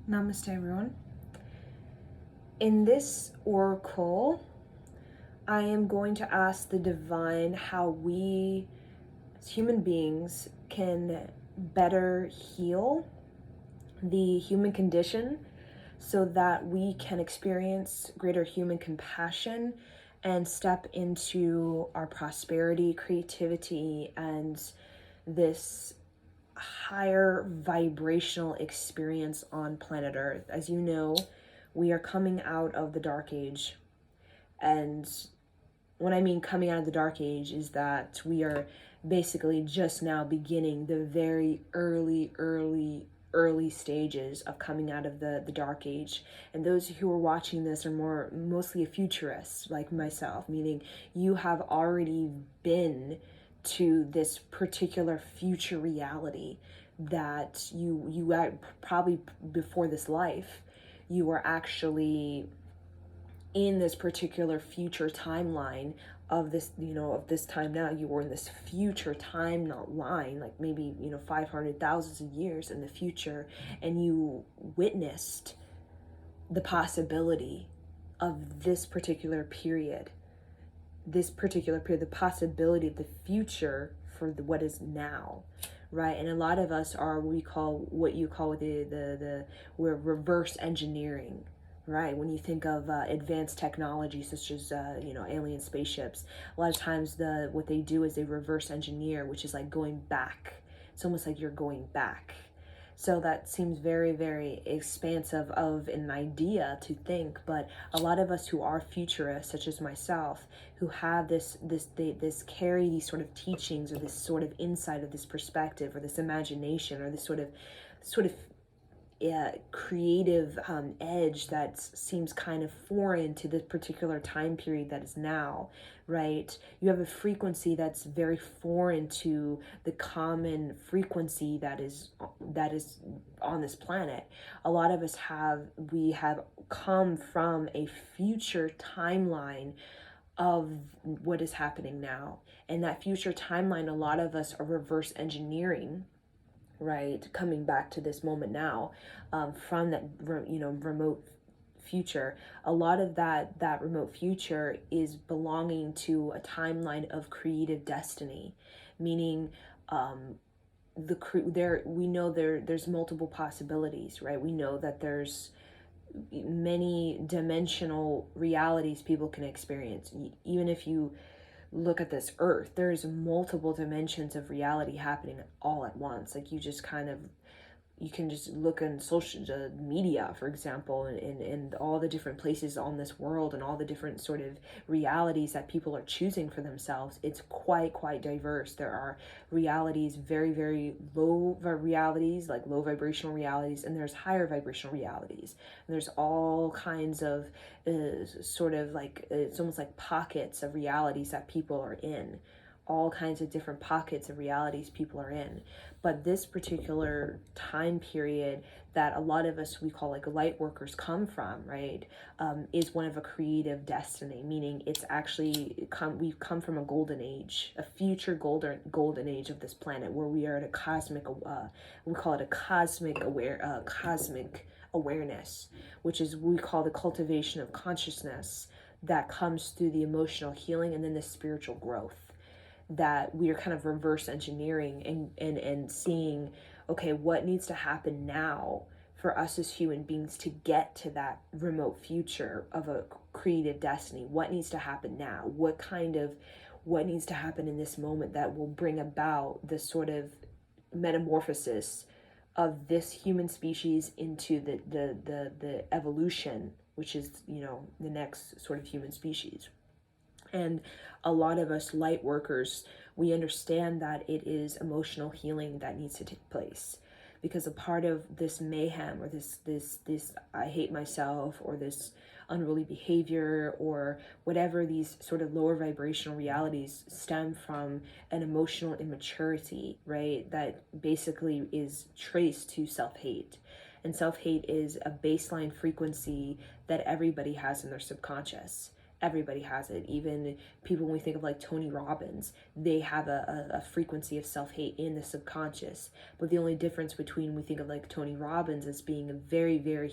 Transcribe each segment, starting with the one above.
Namaste, everyone. In this oracle, I am going to ask the divine how we, as human beings, can better heal the human condition so that we can experience greater human compassion and step into our prosperity, creativity, and this higher vibrational experience on planet Earth. As you know, we are coming out of the dark age. And when I mean coming out of the dark age is that we are basically just now beginning the very early stages of coming out of the dark age. And those who are watching this are mostly a futurist like myself, meaning you have already been to this particular future reality that you probably before this life you were actually in this particular future timeline of this, of this time now. You were in this future time, not line, like maybe 500,000 years in the future, and you witnessed the possibility of this particular period, the possibility of the future for what is now, right? And a lot of us are what you call we're reverse engineering, right? When you think of advanced technology such as alien spaceships, a lot of times what they do is they reverse engineer, which is like going back. It's almost like you're going back. So that seems very, very expansive of an idea to think, but a lot of us who are futurists, such as myself, who have this carry these sort of teachings or this sort of insight of this perspective or this imagination or this sort of creative edge that seems kind of foreign to this particular time period that is now, right? You have a frequency that's very foreign to the common frequency that is on this planet. A lot of us have come from a future timeline of what is happening now, and that future timeline, a lot of us are reverse engineering, right, coming back to this moment now, from that remote future. A lot of that remote future is belonging to a timeline of creative destiny, meaning we know there's multiple possibilities, right? We know that there's many dimensional realities people can experience. Even if you look at this earth, there's multiple dimensions of reality happening all at once. Like you can just look in social media, for example, and all the different places on this world and all the different sort of realities that people are choosing for themselves. It's quite diverse. There are realities, very, very low realities, like low vibrational realities, and there's higher vibrational realities. And there's all kinds of sort of like, it's almost like pockets of realities that people are in. All kinds of different pockets of realities people are in. But this particular time period that a lot of us, we call like light workers, come from, right, is one of a creative destiny, meaning it's actually we've come from a golden age, a future golden age of this planet, where we are at a cosmic, we call it a cosmic awareness, which is we call the cultivation of consciousness that comes through the emotional healing and then the spiritual growth, that we are kind of reverse engineering and seeing, okay, what needs to happen now for us as human beings to get to that remote future of a creative destiny? What needs to happen now? What needs to happen in this moment that will bring about this sort of metamorphosis of this human species into the evolution, which is, the next sort of human species. And a lot of us light workers, we understand that it is emotional healing that needs to take place, because a part of this mayhem or this I hate myself, or this unruly behavior, or whatever, these sort of lower vibrational realities stem from an emotional immaturity, right? That basically is traced to self-hate. And self-hate is a baseline frequency that everybody has in their subconscious. Everybody has it. Even people, when we think of like Tony Robbins, they have a frequency of self-hate in the subconscious. But the only difference between, we think of like Tony Robbins as being a very, very,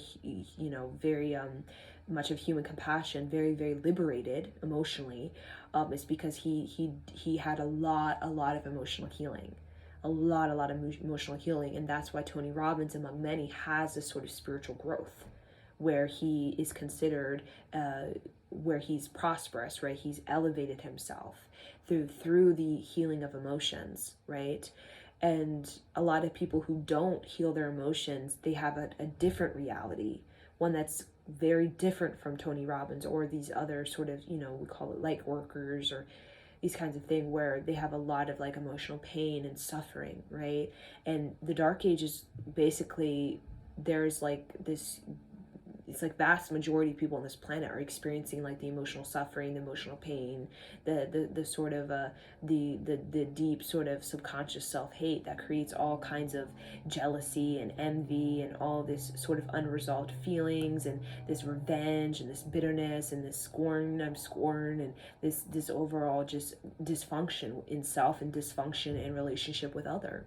very much of human compassion, very, very liberated emotionally, is because he had a lot of emotional healing. A lot of emotional healing. And that's why Tony Robbins, among many, has this sort of spiritual growth where he is considered where he's prosperous, right? He's elevated himself through the healing of emotions, right? And a lot of people who don't heal their emotions, they have a different reality, one that's very different from Tony Robbins or these other sort of, we call it light workers or these kinds of things, where they have a lot of like emotional pain and suffering, right? And the Dark Ages, basically, there's like this, it's like vast majority of people on this planet are experiencing like the emotional suffering, the emotional pain, the sort of the deep sort of subconscious self-hate that creates all kinds of jealousy and envy and all this sort of unresolved feelings and this revenge and this bitterness and this scorn and this overall just dysfunction in self and dysfunction in relationship with other.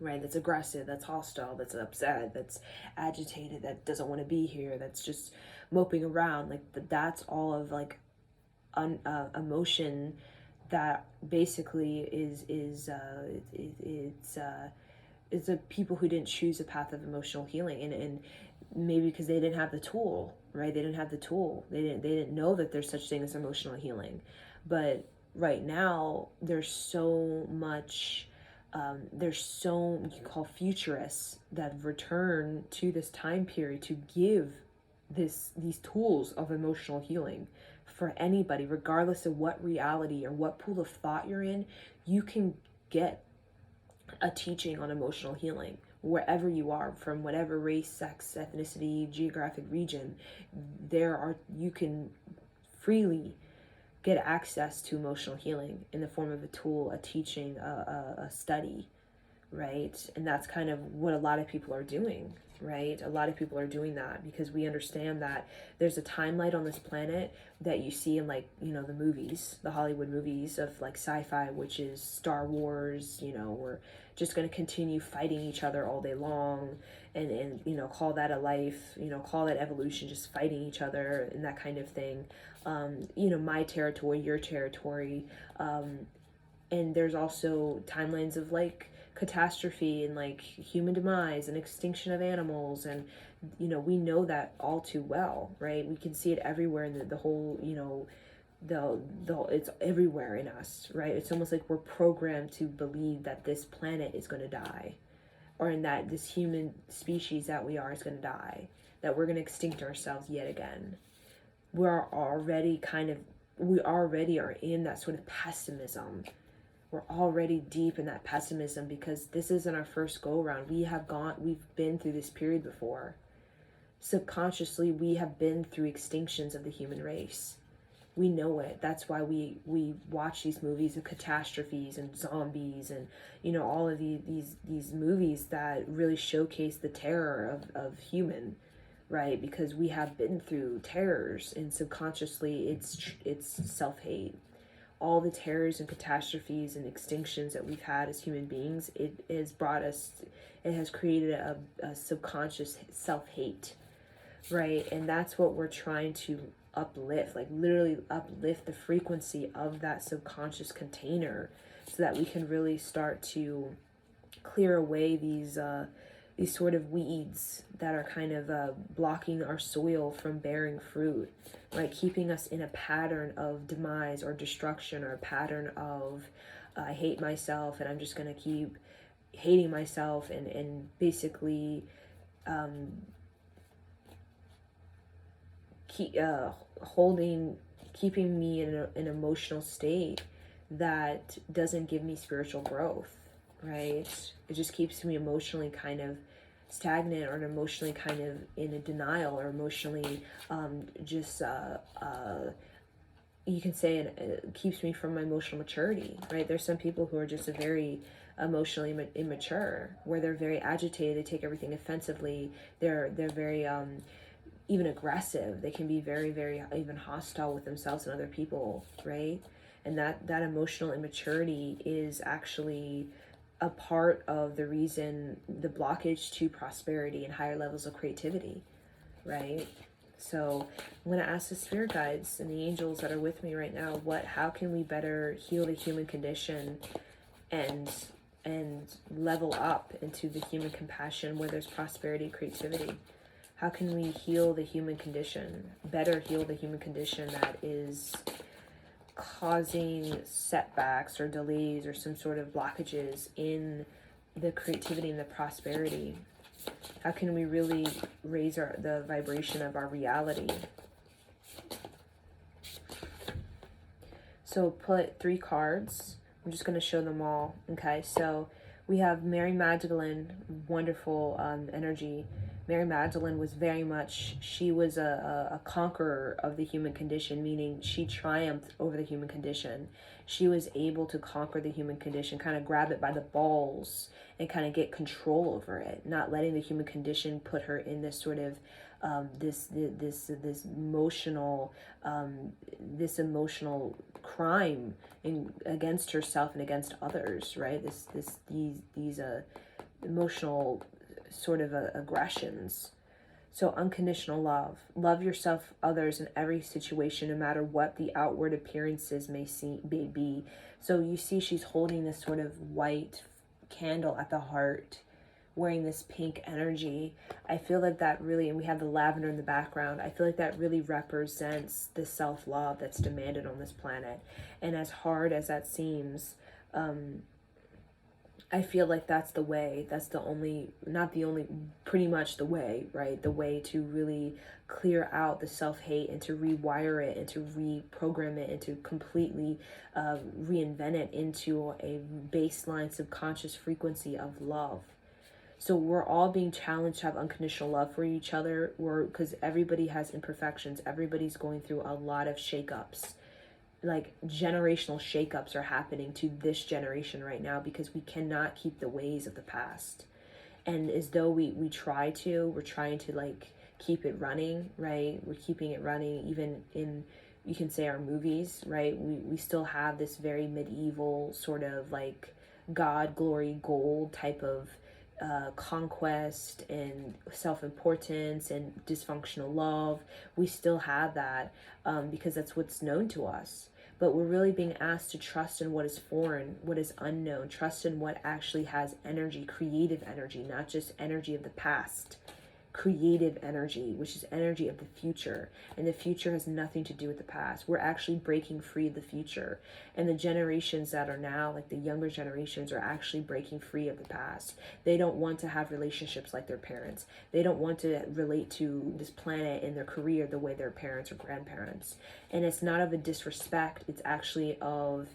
Right, that's aggressive, that's hostile, that's upset, that's agitated, that doesn't want to be here, that's just moping around. Like that's all of like emotion that basically is the people who didn't choose a path of emotional healing, and maybe because they didn't have the tool, right? They didn't have the tool. They didn't know that there's such thing as emotional healing. But right now, there's so much. There's so, you can call futurists that return to this time period to give these tools of emotional healing for anybody, regardless of what reality or what pool of thought you're in. You can get a teaching on emotional healing wherever you are, from whatever race, sex, ethnicity, geographic region. You can freely get access to emotional healing in the form of a tool, a teaching, a study, right? And that's kind of what a lot of people are doing, right? A lot of people are doing that because we understand that there's a timeline on this planet that you see in like, the movies, the Hollywood movies of like sci-fi, which is Star Wars, we're just going to continue fighting each other all day long and call that a life, call that evolution, just fighting each other and that kind of thing. My territory, your territory. And there's also timelines of like catastrophe and like human demise and extinction of animals, and we know that all too well, right? We can see it everywhere in the whole, it's everywhere in us, right? It's almost like we're programmed to believe that this planet is going to die, or in that this human species that we are is going to die, that we're going to extinct ourselves yet again. We already are in that sort of pessimism. We're already deep in that pessimism because this isn't our first go around. We've been through this period before. Subconsciously, we have been through extinctions of the human race. We know it. That's why we watch these movies of catastrophes and zombies and, all of these movies that really showcase the terror of human, right? Because we have been through terrors, and subconsciously it's self-hate. All the terrors and catastrophes and extinctions that we've had as human beings, it has created a subconscious self-hate, right? And that's what we're trying to uplift, like literally uplift the frequency of that subconscious container so that we can really start to clear away these sort of weeds that are kind of blocking our soil from bearing fruit, right? Keeping us in a pattern of demise or destruction, or a pattern of I hate myself and I'm just going to keep hating myself and basically keeping me in an emotional state that doesn't give me spiritual growth, right? It just keeps me emotionally kind of stagnant, or emotionally kind of in a denial, or emotionally you can say it keeps me from my emotional maturity, right? There's some people who are just very emotionally immature, where they're very agitated, they take everything offensively, they're very even aggressive. They can be very, very even hostile with themselves and other people, right? And that emotional immaturity is actually a part of the reason, the blockage to prosperity and higher levels of creativity, right? So I'm going to ask the spirit guides and the angels that are with me right now, how can we better heal the human condition and level up into the human compassion where there's prosperity, creativity? How can we heal the human condition, better heal the human condition that is causing setbacks or delays or some sort of blockages in the creativity and the prosperity? How can we really raise the vibration of our reality? So put 3 cards. I'm just going to show them all. Okay, so we have Mary Magdalene, wonderful energy. Mary Magdalene was very much, she was a conqueror of the human condition, meaning she triumphed over the human condition. She was able to conquer the human condition, kind of grab it by the balls and kind of get control over it, not letting the human condition put her in this sort of this emotional crime against herself and against others, right? These emotional sort of aggressions. So unconditional love yourself, others, in every situation, no matter what the outward appearances may be. So you see she's holding this sort of white candle at the heart, wearing this pink energy. I feel that really, and we have the lavender in the background, I feel like that really represents the self-love that's demanded on this planet. And as hard as that seems, I feel like that's the way, pretty much the way, right? The way to really clear out the self-hate and to rewire it and to reprogram it and to completely reinvent it into a baseline subconscious frequency of love. So we're all being challenged to have unconditional love for each other, because everybody has imperfections. Everybody's going through a lot of shakeups. Like generational shakeups are happening to this generation right now because we cannot keep the ways of the past. And as though we're trying to like keep it running, right? We're keeping it running even in, you can say, our movies, right? We still have this very medieval sort of like God, glory, gold type of conquest and self-importance and dysfunctional love. We still have that because that's what's known to us. But we're really being asked to trust in what is foreign, what is unknown, trust in what actually has energy, creative energy, not just energy of the past. Creative energy, which is energy of the future, and the future has nothing to do with the past. We're actually breaking free of the future, and the generations that are now, like the younger generations, are actually breaking free of the past. They don't want to have relationships like their parents. They don't want to relate to this planet and their career the way their parents or grandparents. And it's not of a disrespect, it's actually of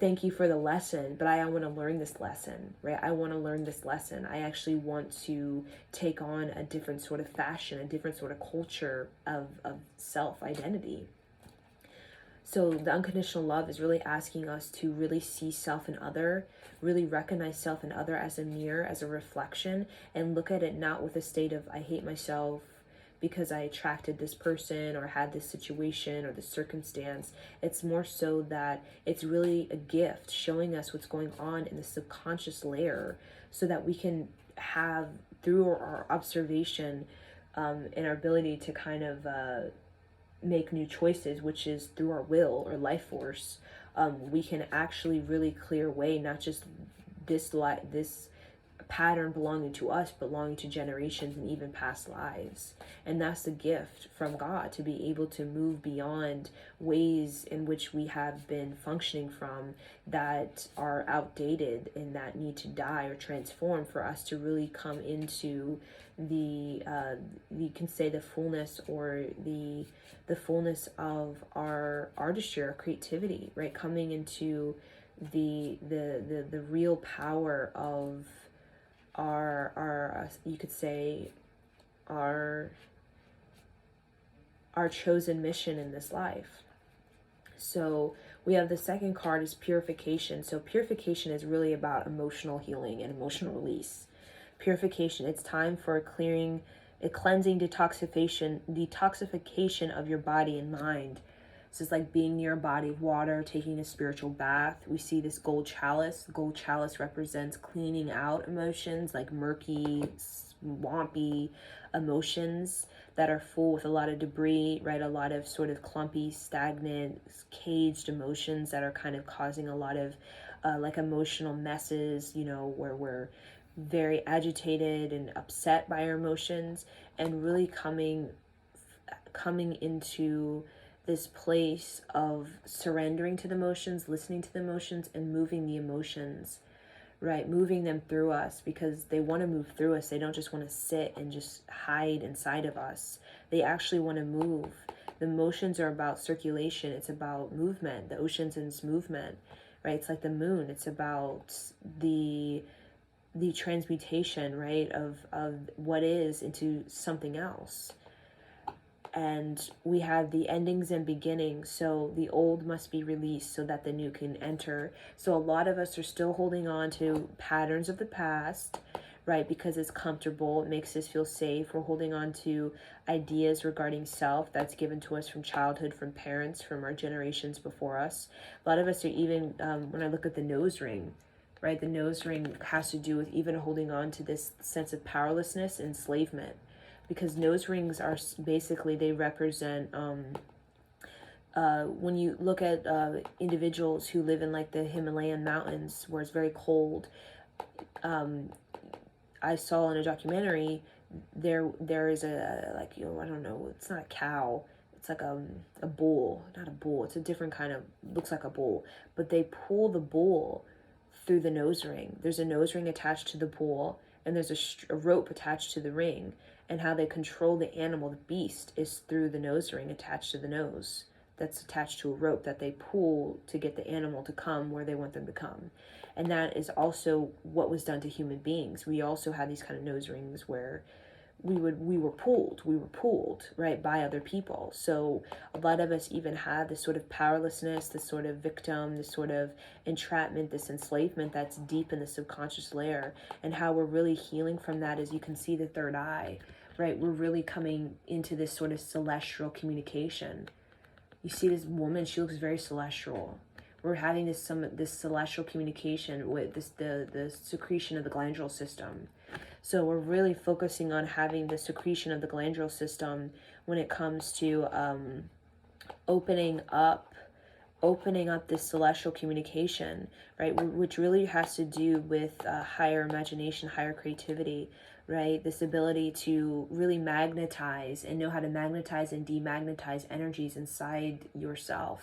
thank you for the lesson, but I want to learn this lesson, right? I want to learn this lesson. I actually want to take on a different sort of fashion, a different sort of culture of self-identity. So the unconditional love is really asking us to really see self and other, really recognize self and other as a mirror, as a reflection, and look at it not with a state of, I hate myself because I attracted this person or had this situation or this circumstance. It's more so that it's really a gift showing us what's going on in the subconscious layer so that we can have, through our observation and our ability to kind of make new choices, which is through our will or life force, we can actually really clear away not just this pattern belonging to us, belonging to generations and even past lives. And that's the gift from God, to be able to move beyond ways in which we have been functioning from that are outdated and that need to die or transform, for us to really come into the you can say the fullness or the fullness of our artistry, our creativity, right? Coming into the real power of our you could say our chosen mission in this life. So we have the second card is Purification. So Purification is really about emotional healing and emotional release. Purification, it's time for clearing a cleansing detoxification of your body and mind. This is like being near a body of water, taking a spiritual bath. We see this gold chalice. Gold chalice represents cleaning out emotions like murky, swampy emotions that are full with a lot of debris, right? A lot of sort of clumpy, stagnant, caged emotions that are kind of causing a lot of like emotional messes, you know, where we're very agitated and upset by our emotions, and really coming into this place of surrendering to the emotions, listening to the emotions, and moving the emotions, right? Moving them through us, because they want to move through us. They don't just want to sit and just hide inside of us. They actually want to move. The emotions are about circulation. It's about movement. The oceans is movement, right? It's like the moon. It's about the transmutation, right, of what is into something else. And we have the endings and beginnings. So the old must be released so that the new can enter. So a lot of us are still holding on to patterns of the past, right? Because it's comfortable. It makes us feel safe. We're holding on to ideas regarding self that's given to us from childhood, from parents, from our generations before us. A lot of us are even, when I look at the nose ring, right? The nose ring has to do with even holding on to this sense of powerlessness and enslavement. Because nose rings are basically, they represent, when you look at individuals who live in like the Himalayan mountains where it's very cold, I saw in a documentary, there is a, like, you know, I don't know, it's not a cow, it's like a bull, not a bull, it's a different kind of, looks like a bull, but they pull the bull through the nose ring. There's a nose ring attached to the bull, and there's a rope attached to the ring. And how they control the animal, the beast, is through the nose ring attached to the nose. That's attached to a rope that they pull to get the animal to come where they want them to come. And that is also what was done to human beings. We also had these kind of nose rings where we were pulled, right, by other people. So a lot of us even had this sort of powerlessness, this sort of victim, this sort of entrapment, this enslavement that's deep in the subconscious layer. And how we're really healing from that is, you can see the third eye, right? We're really coming into this sort of celestial communication. You see this woman, she looks very celestial. We're having this celestial communication with the secretion of the glandular system. So we're really focusing on having the secretion of the glandular system when it comes to opening up this celestial communication, right? Which really has to do with higher imagination, higher creativity, right? This ability to really magnetize and know how to magnetize and demagnetize energies inside yourself.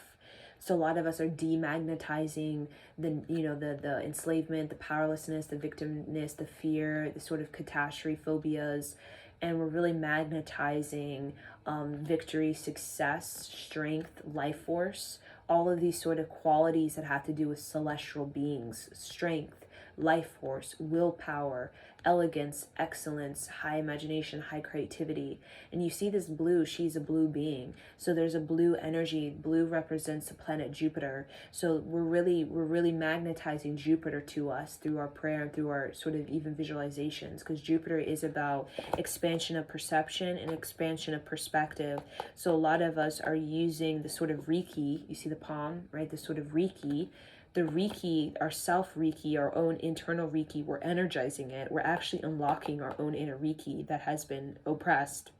So a lot of us are demagnetizing the enslavement, the powerlessness, the victimness, the fear, the sort of catastrophe phobias, and we're really magnetizing victory, success, strength, life force, all of these sort of qualities that have to do with celestial beings: strength, life force, willpower, elegance, excellence, high imagination, high creativity. And you see this blue, she's a blue being. So there's a blue energy. Blue represents the planet Jupiter. So we're really magnetizing Jupiter to us through our prayer and through our sort of even visualizations, because Jupiter is about expansion of perception and expansion of perspective. So a lot of us are using the sort of Reiki, you see the palm, right? The sort of Reiki, the Reiki, our self-Reiki, our own internal Reiki, we're energizing it. We're actually unlocking our own inner Reiki that has been oppressed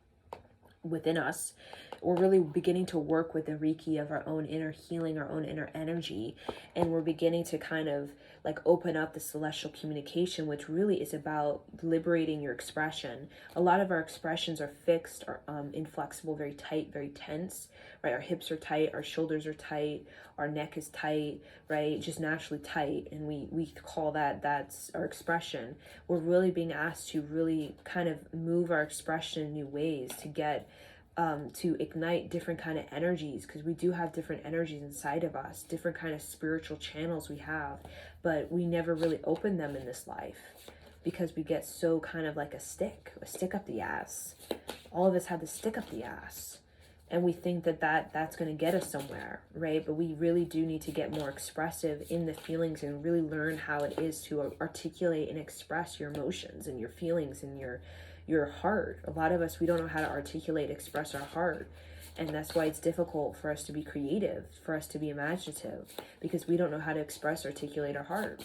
within us. We're really beginning to work with the Reiki of our own inner healing, our own inner energy. And we're beginning to kind of like open up the celestial communication, which really is about liberating your expression. A lot of our expressions are fixed, are inflexible, very tight, very tense, right? Our hips are tight, our shoulders are tight, our neck is tight, right? Just naturally tight. And we call that's our expression. We're really being asked to really kind of move our expression in new ways to get to ignite different kind of energies, because we do have different energies inside of us, different kind of spiritual channels we have, but we never really open them in this life because we get so kind of like a stick up the ass. All of us have the stick up the ass, and we think that's going to get us somewhere, right? But we really do need to get more expressive in the feelings and really learn how it is to articulate and express your emotions and your feelings and your your heart. A lot of us, we don't know how to articulate, express our heart. And that's why it's difficult for us to be creative, for us to be imaginative, because we don't know how to express, articulate our heart,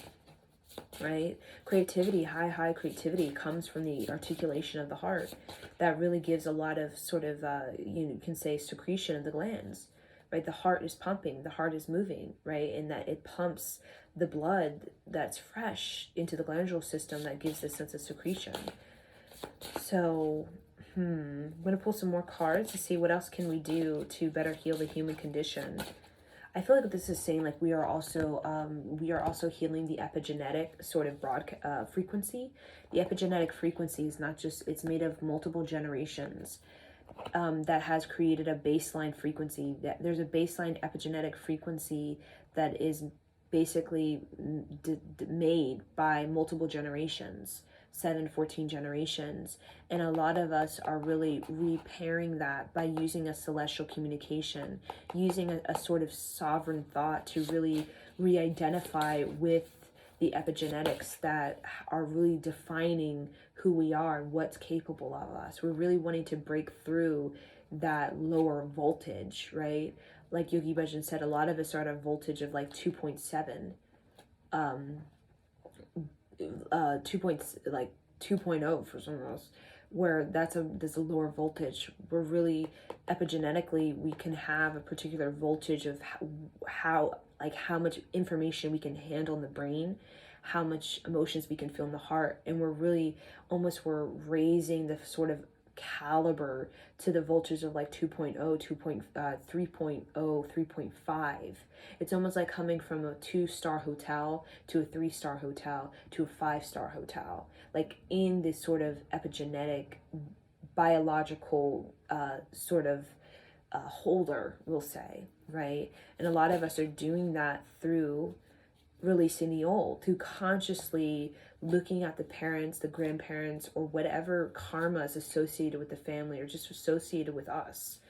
right? Creativity, high creativity comes from the articulation of the heart. That really gives a lot of sort of, you can say, secretion of the glands, right? The heart is pumping, the heart is moving, right? And that it pumps the blood that's fresh into the glandular system that gives this sense of secretion. So, I'm going to pull some more cards to see what else can we do to better heal the human condition. I feel like this is saying like we are also healing the epigenetic sort of broad frequency. The epigenetic frequency is not just, it's made of multiple generations that has created a baseline frequency. There's a baseline epigenetic frequency that is basically made by multiple generations, 7, 14 generations. And a lot of us are really repairing that by using a celestial communication, using a sort of sovereign thought to really re-identify with the epigenetics that are really defining who we are and what's capable of us. We're really wanting to break through that lower voltage, right? Like Yogi Bhajan said, a lot of us are at a voltage of like 2.7, 2.0 for some of us, where there's a lower voltage. We're really epigenetically, we can have a particular voltage of how much information we can handle in the brain, how much emotions we can feel in the heart, and we're raising the sort of caliber to the voltage of like 2.0, 3.0, 3.5. It's almost like coming from a 2-star hotel to a 3-star hotel to a 5-star hotel, like in this sort of epigenetic biological sort of holder, we'll say, right? And a lot of us are doing that through releasing the old, through consciously looking at the parents, the grandparents, or whatever karma is associated with the family or just associated with us.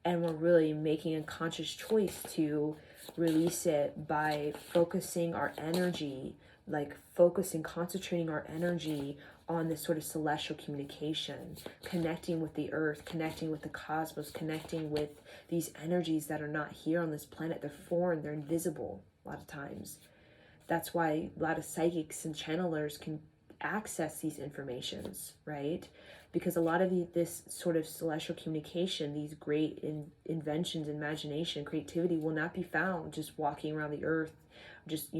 And we're really making a conscious choice to release it by focusing our energy, concentrating our energy on this sort of celestial communication, connecting with the earth, connecting with the cosmos, connecting with these energies that are not here on this planet. They're foreign, they're invisible a lot of times. That's why a lot of psychics and channelers can access these informations, right? Because a lot of this sort of celestial communication, these great inventions, imagination, creativity will not be found just walking around the earth, just,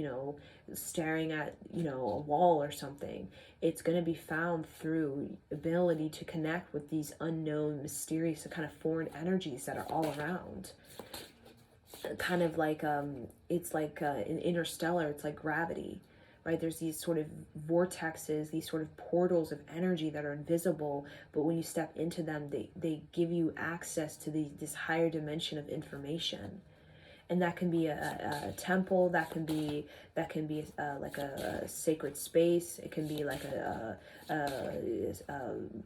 staring at, a wall or something. It's going to be found through ability to connect with these unknown, mysterious, kind of foreign energies that are all around. Kind of like it's like in Interstellar, it's like gravity, right? There's these sort of vortexes, these sort of portals of energy that are invisible, but when you step into them, they give you access to this higher dimension of information. And that can be a temple, that can be like a sacred space, it can be like a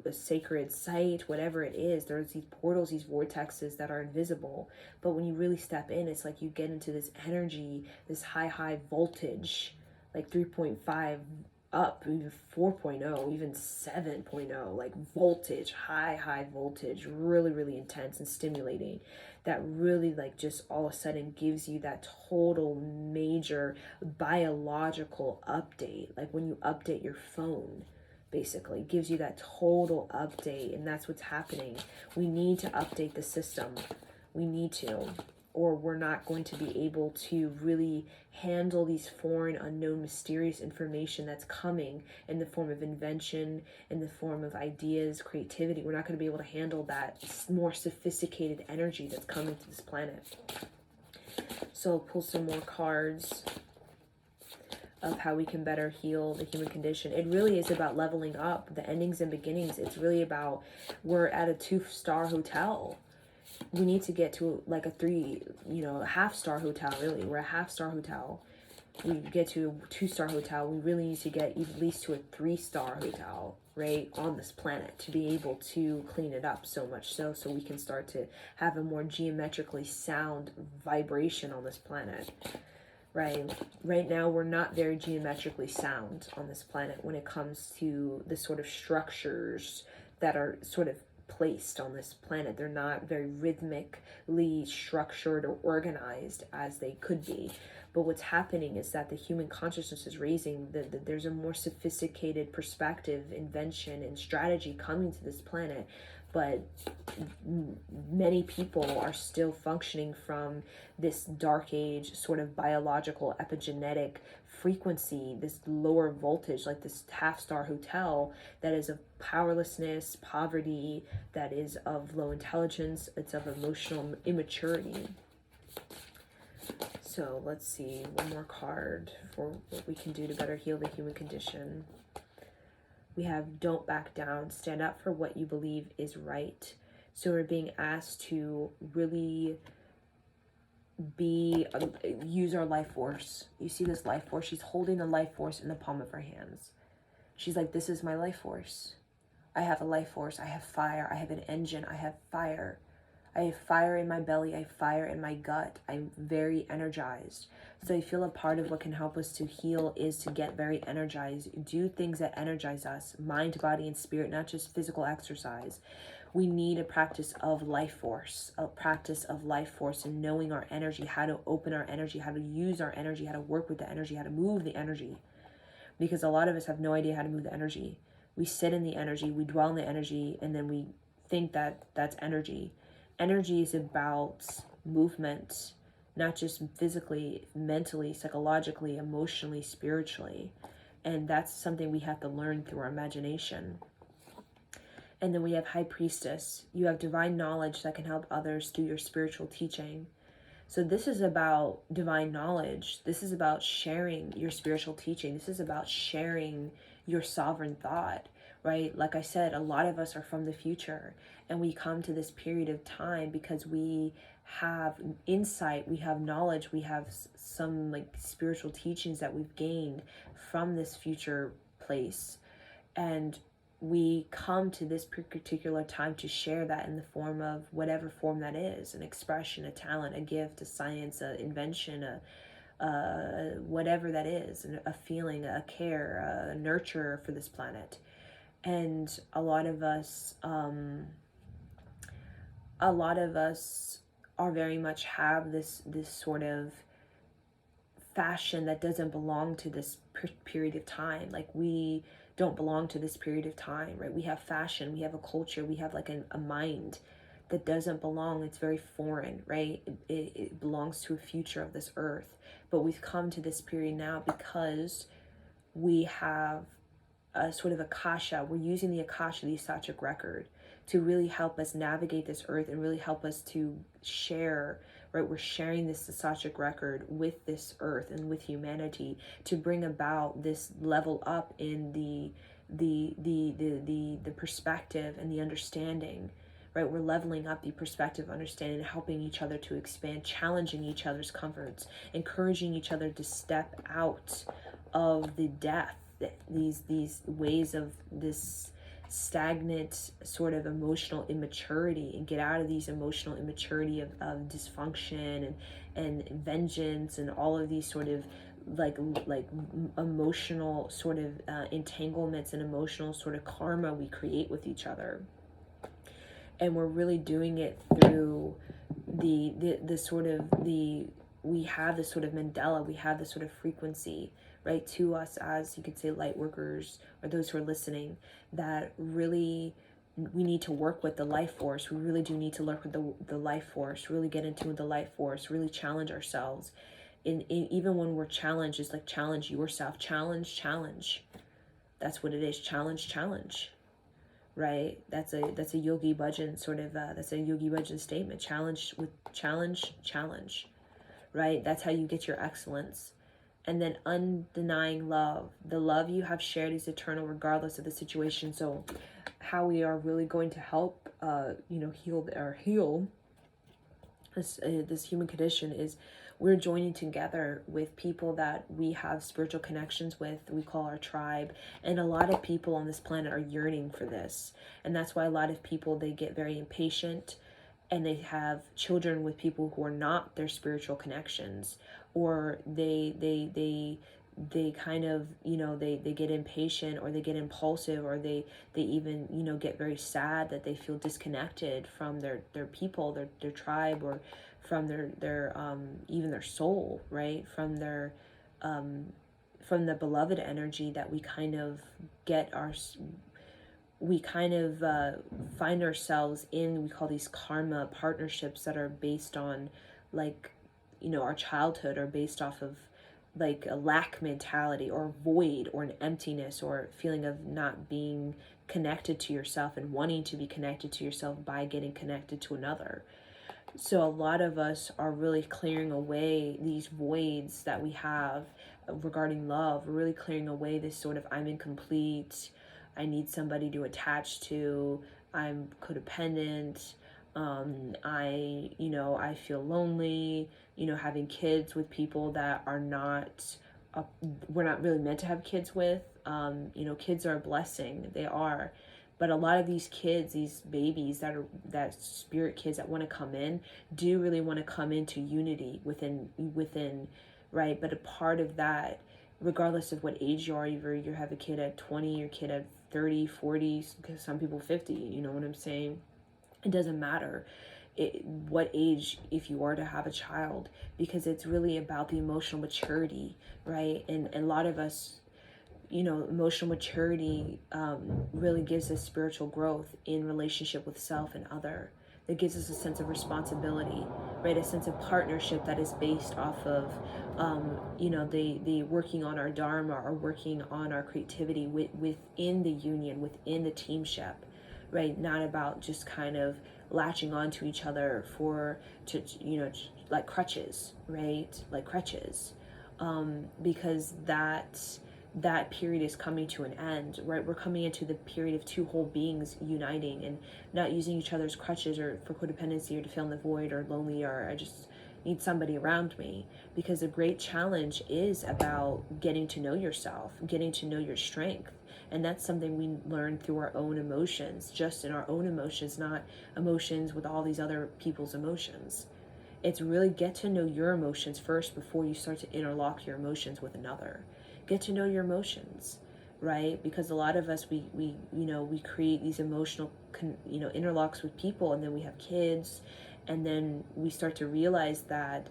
sacred site, whatever it is. There's these portals, these vortexes that are invisible, but when you really step in, it's like you get into this energy, this high voltage, like 3.5 up, even 4.0, even 7.0, like voltage, high voltage, really intense and stimulating, that really like just all of a sudden gives you that total major biological update. Like when you update your phone, basically gives you that total update. And that's what's happening. We need to update the system. We need to, or we're not going to be able to really handle these foreign, unknown, mysterious information that's coming in the form of invention, in the form of ideas, creativity. We're not going to be able to handle that more sophisticated energy that's coming to this planet. So I'll pull some more cards of how we can better heal the human condition. It really is about leveling up the endings and beginnings. It's really about, we're at a 2-star hotel. We need to get to like a 3, a half-star hotel, really. We're a half-star hotel. We get to a 2-star hotel. We really need to get at least to a 3-star hotel, right, on this planet to be able to clean it up so much so we can start to have a more geometrically sound vibration on this planet, right? Right now, we're not very geometrically sound on this planet when it comes to the sort of structures that are sort of placed on this planet. They're not very rhythmically structured or organized as they could be. But what's happening is that the human consciousness is raising, there's a more sophisticated perspective, invention, and strategy coming to this planet. But many people are still functioning from this dark age sort of biological epigenetic frequency, this lower voltage, like this half-star hotel that is of powerlessness, poverty, that is of low intelligence, it's of emotional immaturity. So let's see, one more card for what we can do to better heal the human condition. We have don't back down, stand up for what you believe is right. So we're being asked to really use our life force. You see this life force? She's holding the life force in the palm of her hands. She's like, this is my life force. I have a life force. I have fire. I have an engine. I have fire. I have fire in my belly. I have fire in my gut. I'm very energized. So I feel a part of what can help us to heal is to get very energized. Do things that energize us, mind, body, and spirit, not just physical exercise. We need a practice of life force, and knowing our energy, how to open our energy, how to use our energy, how to work with the energy, how to move the energy. Because a lot of us have no idea how to move the energy. We sit in the energy, we dwell in the energy, and then we think that that's energy. Energy is about movement, not just physically, mentally, psychologically, emotionally, spiritually. And that's something we have to learn through our imagination. And then we have High Priestess. You have divine knowledge that can help others through your spiritual teaching. So this is about divine knowledge. This is about sharing your spiritual teaching. This is about sharing your sovereign thought, right? Like I said, a lot of us are from the future, and we come to this period of time because we have insight, we have knowledge, we have some like spiritual teachings that we've gained from this future place. And we come to this particular time to share that in the form of whatever form that is, an expression, a talent, a gift, a science, an invention, whatever that is, a feeling, a care, a nurture for this planet. And a lot of us are very much have this sort of fashion that doesn't belong to this period of time. Like we don't belong to this period of time, right? We have fashion, we have a culture, we have like a mind that doesn't belong. It's very foreign, right? It belongs to a future of this earth. But we've come to this period now because we have a sort of Akasha. We're using the Akasha, the Akashic record, to really help us navigate this earth and really help us to share, right? We're sharing this Akashic record with this earth and with humanity to bring about this level up in the perspective and the understanding, right? We're leveling up the perspective, understanding, helping each other to expand, challenging each other's comforts, encouraging each other to step out of the death, these ways of this stagnant sort of emotional immaturity, and get out of these emotional immaturity of dysfunction and vengeance and all of these sort of like emotional sort of entanglements and emotional sort of karma we create with each other. And we're really doing it through the sort of we have this sort of Mandela, we have this sort of frequency, right, to us as you could say light workers, or those who are listening, that really we need to work with the life force. We really do need to work with the life force, really get into the life force, really challenge ourselves. Even when we're challenged, it's like challenge yourself, challenge. That's what it is, challenge. Right? That's a Yogi Bhajan sort of that's a Yogi Bhajan statement. Challenge, right? That's how you get your excellence. And then undenying love. The love you have shared is eternal regardless of the situation. So how we are really going to help heal this human condition is we're joining together with people that we have spiritual connections with, we call our tribe. And a lot of people on this planet are yearning for this. And that's why a lot of people, they get very impatient and they have children with people who are not their spiritual connections, or they they kind of, they get impatient, or they get impulsive, or they even, get very sad that they feel disconnected from their people, their tribe, or from their even their soul, right? From the beloved energy that we kind of get we kind of find ourselves in. We call these karma partnerships that are based on, like, our childhood, or based off of like a lack mentality, or void, or an emptiness, or feeling of not being connected to yourself, and wanting to be connected to yourself by getting connected to another. So a lot of us are really clearing away these voids that we have regarding love. We're really clearing away this sort of, I'm incomplete, I need somebody to attach to, I'm codependent, I feel lonely, having kids with people that are not, we're not really meant to have kids with. Kids are a blessing, they are. But a lot of these kids, these babies that spirit kids that want to come in, do really want to come into unity within, right? But a part of that, regardless of what age you are, either you have a kid at 20, your kid at 30, 40, because some people 50, you know what I'm saying? It doesn't matter what age, if you are to have a child, because it's really about the emotional maturity, right? And a lot of us, emotional maturity really gives us spiritual growth in relationship with self and other. That gives us a sense of responsibility, right? A sense of partnership that is based off of, the working on our dharma, or working on our creativity within the union, within the teamship, right? Not about just kind of latching onto each other like crutches, right? Like crutches, because that period is coming to an end, right? We're coming into the period of two whole beings uniting, and not using each other's crutches, or for codependency, or to fill in the void, or lonely, or I just need somebody around me. Because a great challenge is about getting to know yourself, getting to know your strength. And that's something we learn through our own emotions, just in our own emotions, not emotions with all these other people's emotions. It's really get to know your emotions first before you start to interlock your emotions with another. Get to know your emotions, right? Because a lot of us, we create these emotional interlocks with people, and then we have kids, and then we start to realize that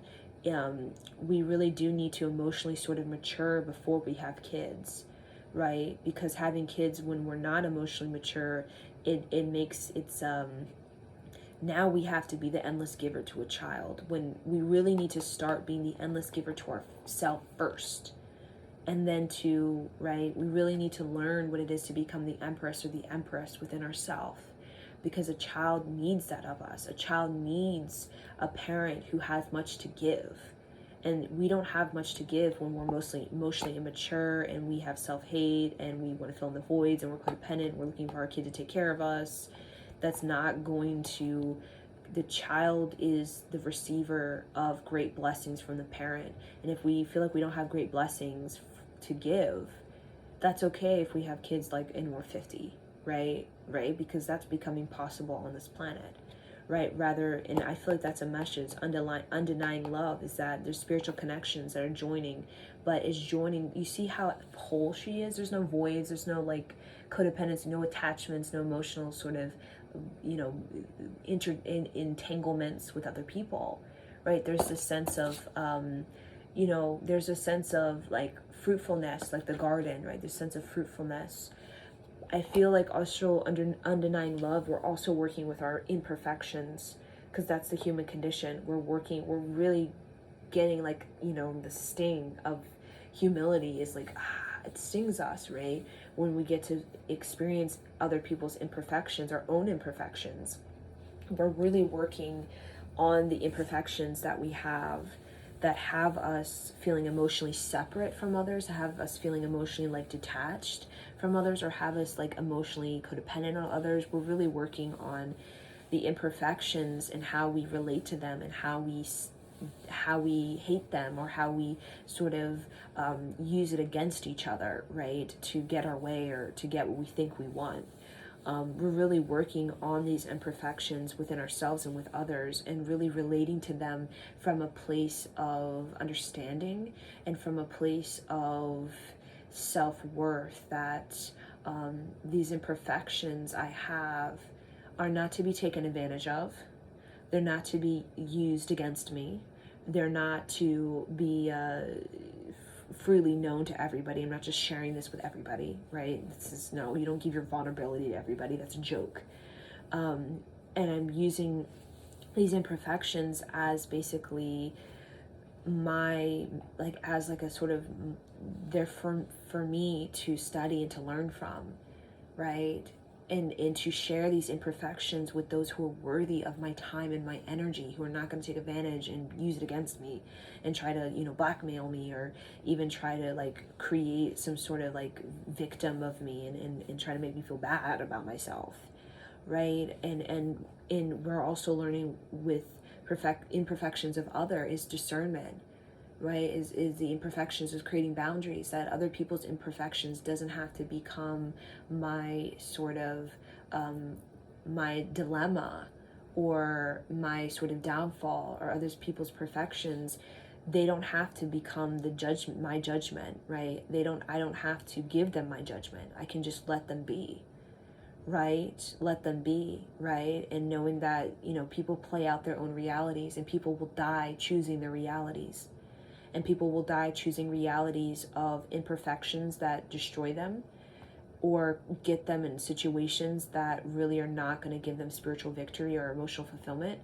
we really do need to emotionally sort of mature before we have kids, right? Because having kids when we're not emotionally mature, it makes it's now we have to be the endless giver to a child, when we really need to start being the endless giver to ourselves first. And then we really need to learn what it is to become the empress or the empress within ourselves. Because a child needs that of us. A child needs a parent who has much to give. And we don't have much to give when we're mostly emotionally immature, and we have self-hate, and we want to fill in the voids, and we're codependent, we're looking for our kid to take care of us. That's not going to... The child is the receiver of great blessings from the parent. And if we feel like we don't have great blessings to give, that's okay if we have kids and we're 50, right? Because that's becoming possible on this planet, right? And I feel like that's a message, undenying love, is that there's spiritual connections that are joining, but is joining. You see how whole she is? There's no voids, there's no codependence, no attachments, no emotional sort of entanglements with other people, right? There's this sense of there's a sense of fruitfulness, like the garden, right? This sense of fruitfulness. I feel like also under undenying love, we're also working with our imperfections, because that's the human condition. We're really getting the sting of humility is it stings us, right? When we get to experience other people's imperfections, our own imperfections. We're really working on the imperfections that we have, that have us feeling emotionally separate from others, have us feeling emotionally detached from others, or have us emotionally codependent on others. We're really working on the imperfections and how we relate to them, and how we hate them, or how we sort of use it against each other, right, to get our way, or to get what we think we want. we're really working on these imperfections within ourselves and with others, and really relating to them from a place of understanding and from a place of self-worth, that these imperfections I have are not to be taken advantage of. They're not to be used against me. They're not to be freely known to everybody. I'm not just sharing this with everybody, right? This is, no, you don't give your vulnerability to everybody. That's a joke. And I'm using these imperfections as basically my, like, as like a sort of, they're for me to study and to learn from, right? And to share these imperfections with those who are worthy of my time and my energy, who are not going to take advantage and use it against me and try to, blackmail me, or even try to like create some sort of like victim of me, and try to make me feel bad about myself, right? And we're also learning with imperfections of other is discernment, right? Is the imperfections, is creating boundaries, that other people's imperfections doesn't have to become my sort of my dilemma or my sort of downfall, or others people's perfections. They don't have to become my judgment, right? I don't have to give them my judgment. I can just let them be, right? Let them be, right? And knowing that, people play out their own realities, and people will die choosing their realities. And people will die choosing realities of imperfections that destroy them, or get them in situations that really are not going to give them spiritual victory or emotional fulfillment.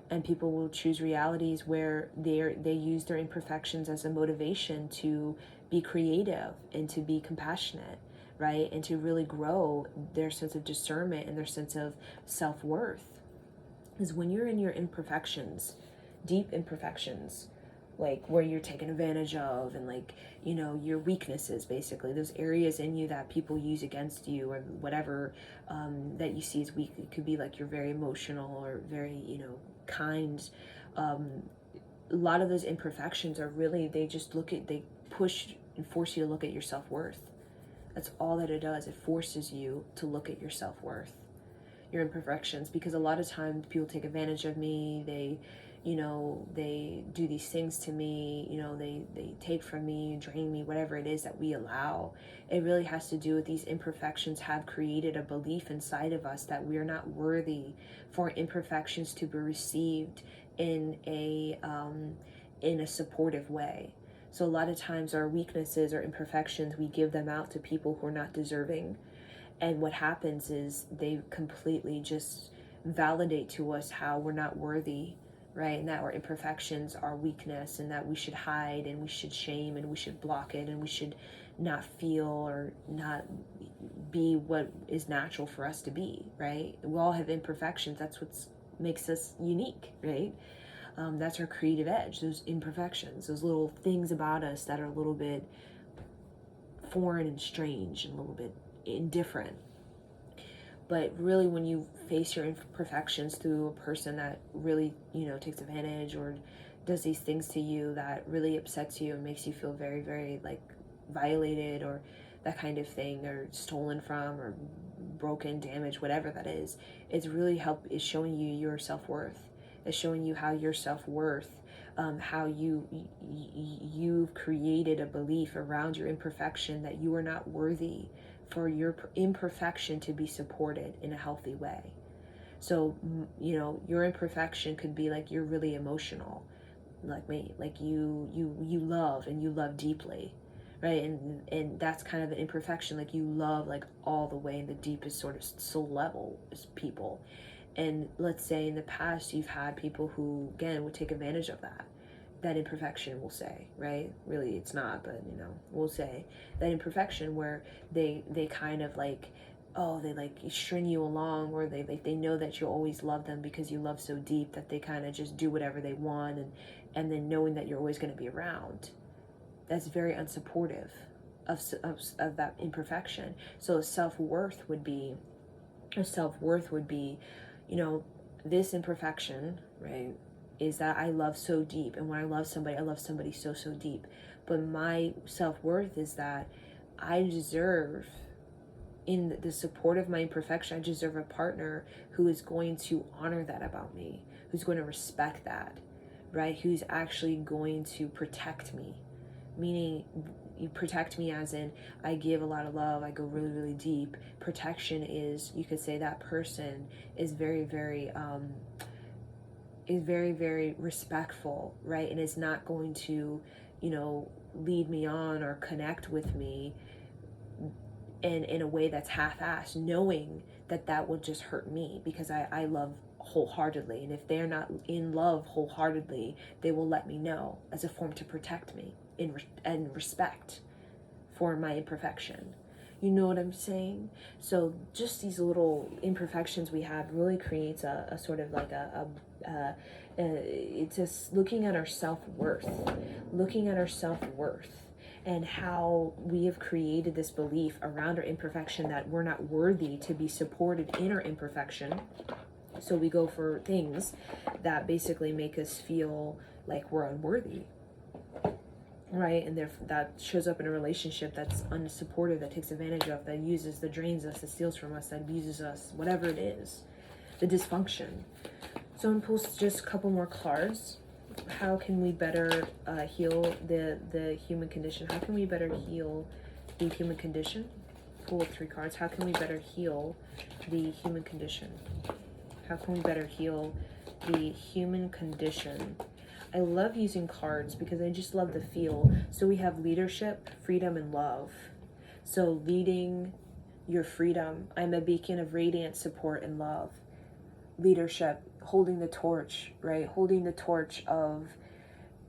And people will choose realities where they use their imperfections as a motivation to be creative and to be compassionate, right? And to really grow their sense of discernment and their sense of self-worth. Is when you're in your imperfections, deep imperfections, like where you're taken advantage of, and like, your weaknesses, basically those areas in you that people use against you, or whatever that you see as weak. It could be like you're very emotional or very kind. A lot of those imperfections are really, they push and force you to look at your self-worth. That's all that it does. It forces you to look at your self-worth, your imperfections, because a lot of times people take advantage of me. They do these things to me, they take from me, drain me, whatever it is that we allow. It really has to do with these imperfections have created a belief inside of us that we're not worthy for imperfections to be received in a supportive way. So a lot of times our weaknesses or imperfections, we give them out to people who are not deserving. And what happens is they completely just validate to us how we're not worthy, right? And that our imperfections are weakness, and that we should hide, and we should shame, and we should block it, and we should not feel or not be what is natural for us to be, right? We all have imperfections. That's what makes us unique, right? That's our creative edge, those imperfections, those little things about us that are a little bit foreign and strange and a little bit indifferent. But really, when you face your imperfections through a person that really, takes advantage or does these things to you that really upsets you and makes you feel very, very like violated, or that kind of thing, or stolen from, or broken, damaged, whatever that is, it's really is showing you your self-worth. It's showing you how your self-worth, how you've created a belief around your imperfection that you are not worthy for your imperfection to be supported in a healthy way. So, your imperfection could be like you're really emotional, like me, like you love, and you love deeply, right? And that's kind of an imperfection, like you love like all the way in the deepest sort of soul level as people. And let's say in the past you've had people who, again, would take advantage of that imperfection, we'll say, right? Really, it's not, but we'll say that imperfection where they kind of like, they like string you along, or they know that you'll always love them because you love so deep that they kind of just do whatever they want, and then knowing that you're always going to be around. That's very unsupportive of that imperfection. So self-worth would be, this imperfection, right, is that I love so deep, and when I love somebody so, so deep. But my self-worth is that I deserve in the support of my imperfection, I deserve a partner who is going to honor that about me, who's going to respect that, right? Who's actually going to protect me, meaning you protect me as in I give a lot of love, I go really, really deep. Protection is, you could say that person is very, very, very respectful, right? And is not going to, lead me on or connect with me in a way that's half-assed, knowing that that will just hurt me, because I love wholeheartedly. And if they're not in love wholeheartedly, they will let me know as a form to protect me in respect for my imperfection. You know what I'm saying? So just these little imperfections we have really creates a sort of like it's just looking at our self-worth, and how we have created this belief around our imperfection that we're not worthy to be supported in our imperfection. So we go for things that basically make us feel like we're unworthy, right? And that shows up in a relationship that's unsupportive, that takes advantage of, that uses, that drains us, that steals from us, that abuses us, whatever it is, the dysfunction. So I'm going to post just a couple more cards. How can we better heal the human condition? How can we better heal the human condition? Pull up 3 cards. How can we better heal the human condition? How can we better heal the human condition? I love using cards because I just love the feel. So we have leadership, freedom, and love. So leading your freedom. I'm a beacon of radiant support and love. Leadership, holding the torch, right? Holding the torch of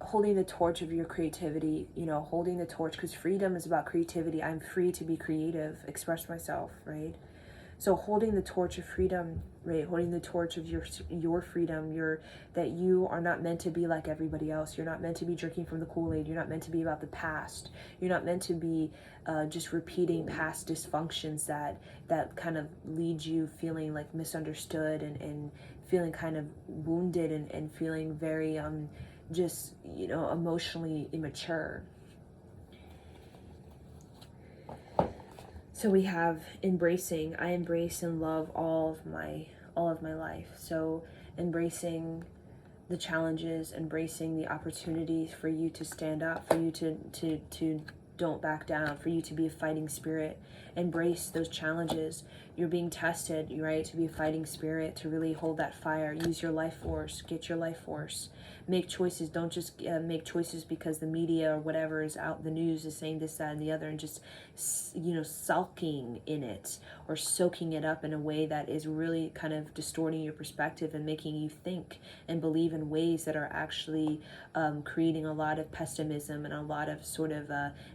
your creativity, holding the torch, because freedom is about creativity. I'm free to be creative, express myself, right? So holding the torch of freedom, right? Holding the torch of your freedom, that you are not meant to be like everybody else. You're not meant to be drinking from the Kool-Aid. You're not meant to be about the past. You're not meant to be just repeating past dysfunctions that kind of lead you feeling like misunderstood and feeling kind of wounded and feeling very just emotionally immature. So we have embracing. I embrace and love all of my life. So embracing the challenges, embracing the opportunities for you to stand up, for you to don't back down, for you to be a fighting spirit. Embrace those challenges. You're being tested, right? To be a fighting spirit, to really hold that fire. Use your life force. Get your life force. Make choices. Don't just make choices because the media or whatever is out, the news is saying this, that, and the other, and just, sulking in it or soaking it up in a way that is really kind of distorting your perspective and making you think and believe in ways that are actually creating a lot of pessimism and a lot of sort of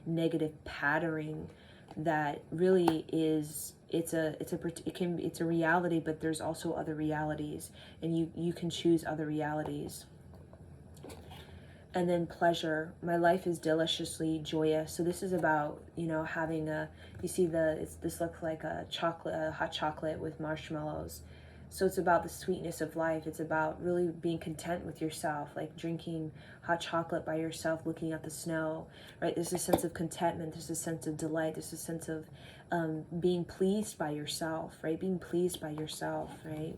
negative patterning that really is, it's a reality, but there's also other realities, and you can choose other realities. And then pleasure. My life is deliciously joyous. So this is about, having you see this looks like a hot chocolate with marshmallows. So it's about the sweetness of life. It's about really being content with yourself, like drinking hot chocolate by yourself, looking at the snow, right? There's a sense of contentment. There's a sense of delight. There's a sense of being pleased by yourself, right? Being pleased by yourself, right?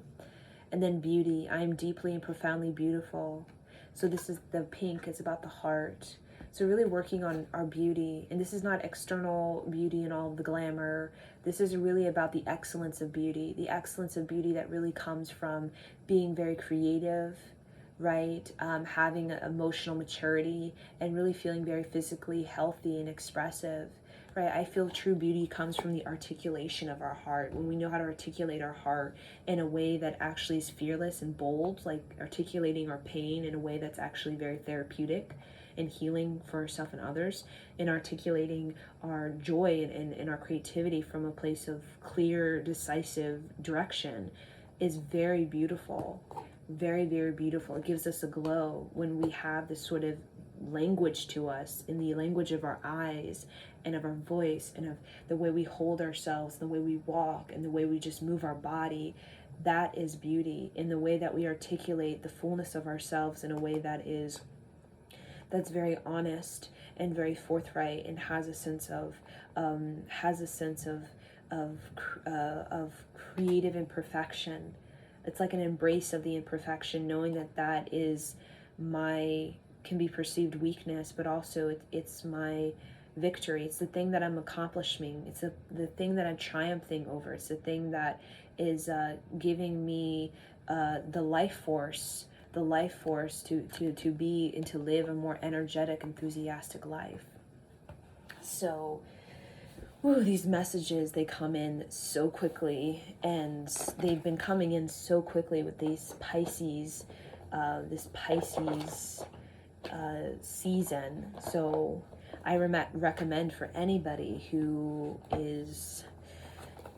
And then beauty. I am deeply and profoundly beautiful. So this is the pink. It's about the heart. So really working on our beauty. And this is not external beauty and all of the glamour. This is really about the excellence of beauty. The excellence of beauty that really comes from being very creative, right? Having emotional maturity and really feeling very physically healthy and expressive, right? I feel true beauty comes from the articulation of our heart. When we know how to articulate our heart in a way that actually is fearless and bold, like articulating our pain in a way that's actually very therapeutic and healing for ourselves and others, and articulating our joy and our creativity from a place of clear, decisive direction is very beautiful. Very, very beautiful. It gives us a glow when we have this sort of language to us, in the language of our eyes and of our voice and of the way we hold ourselves, the way we walk, and the way we just move our body. That is beauty, in the way that we articulate the fullness of ourselves in a way that's very honest and very forthright and has a sense of of creative imperfection. It's like an embrace of the imperfection, knowing that that is my, can be perceived weakness, but also it's my victory. It's the thing that I'm accomplishing. It's the thing that I'm triumphing over. It's the thing that is giving me the life force, to be and to live a more energetic, enthusiastic life. So, ooh, these messages, they come in so quickly, and they've been coming in so quickly with these Pisces, this Pisces season. So I recommend for anybody who is,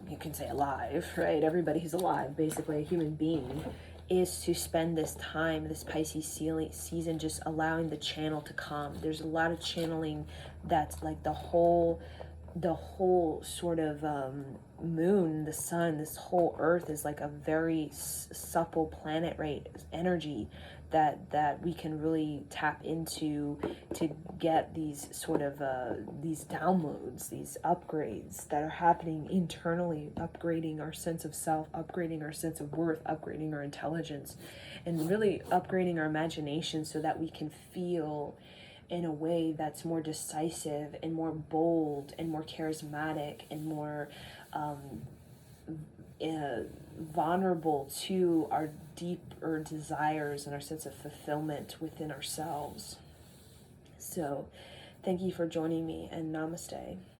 you can say alive, right? Everybody who's alive, basically a human being, is to spend this time, this Pisces season, just allowing the channel to come. There's a lot of channeling that's like the whole sort of moon, the sun, this whole earth is like a very supple planet, right? Energy that we can really tap into to get these sort of these downloads, these upgrades that are happening internally, upgrading our sense of self, upgrading our sense of worth, upgrading our intelligence, and really upgrading our imagination so that we can feel in a way that's more decisive and more bold and more charismatic and more vulnerable to our deeper desires and our sense of fulfillment within ourselves. So thank you for joining me, and namaste.